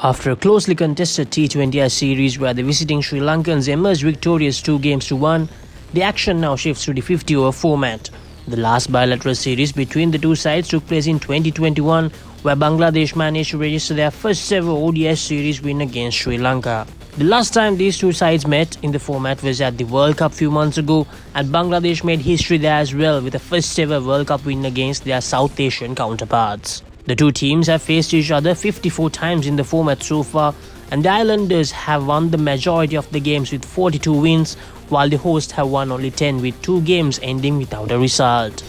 After a closely contested T20I series where the visiting Sri Lankans emerged victorious 2-1, the action now shifts to the 50-over format. The last bilateral series between the two sides took place in 2021, where Bangladesh managed to register their first ever ODI Series win against Sri Lanka. The last time these two sides met in the format was at the World Cup few months ago, and Bangladesh made history there as well with a first ever World Cup win against their South Asian counterparts. The two teams have faced each other 54 times in the format so far, and the Islanders have won the majority of the games with 42 wins, while the hosts have won only 10 with 2 games ending without a result.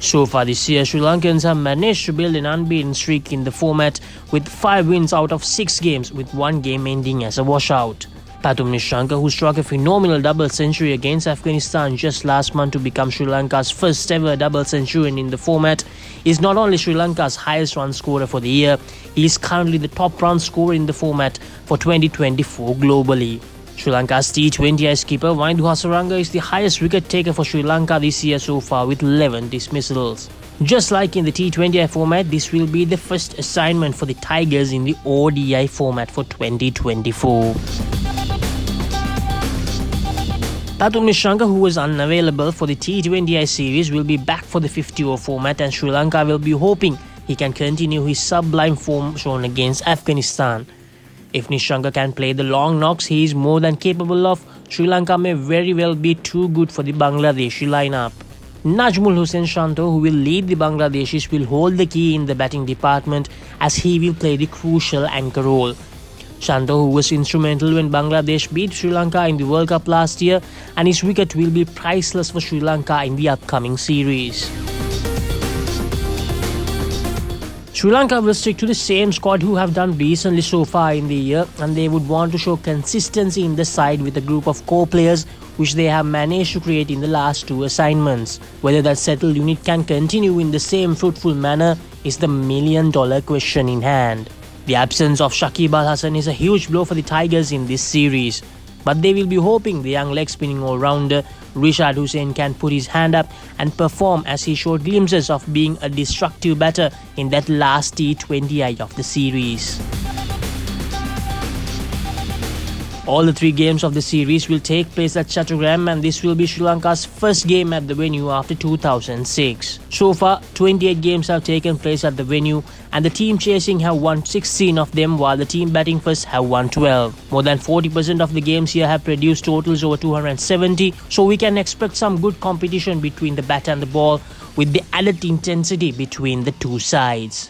So far this year, Sri Lankans have managed to build an unbeaten streak in the format with 5 wins out of 6 games, with 1 game ending as a washout. Papare, who struck a phenomenal double century against Afghanistan just last month to become Sri Lanka's first ever double centurion in the format, is not only Sri Lanka's highest run scorer for the year, he is currently the top run scorer in the format for 2024 globally. Sri Lanka's T20I skipper Waindu Hasaranga is the highest wicket taker for Sri Lanka this year so far with 11 dismissals. Just like in the T20I format, this will be the first assignment for the Tigers in the ODI format for 2024. Papare, who was unavailable for the T20I series, will be back for the 50-over format, and Sri Lanka will be hoping he can continue his sublime form shown against Afghanistan. If Nishanka can play the long knocks he is more than capable of, Sri Lanka may very well be too good for the Bangladeshi lineup. Najmul Hussain Shanto, who will lead the Bangladeshis, will hold the key in the batting department as he will play the crucial anchor role. Shanto, who was instrumental when Bangladesh beat Sri Lanka in the World Cup last year, and his wicket will be priceless for Sri Lanka in the upcoming series. Sri Lanka will stick to the same squad who have done recently so far in the year, and they would want to show consistency in the side with a group of core players which they have managed to create in the last 2 assignments. Whether that settled unit can continue in the same fruitful manner is the million-dollar question in hand. The absence of Shakib Al Hasan is a huge blow for the Tigers in this series, but they will be hoping the young leg-spinning all-rounder Rishad Hussain can put his hand up and perform, as he showed glimpses of being a destructive batter in that last T20I of the series. All the 3 games of the series will take place at Chattogram, and this will be Sri Lanka's first game at the venue after 2006. So far, 28 games have taken place at the venue, and the team chasing have won 16 of them, while the team batting first have won 12. More than 40% of the games here have produced totals over 270, so we can expect some good competition between the bat and the ball, with the added intensity between the two sides.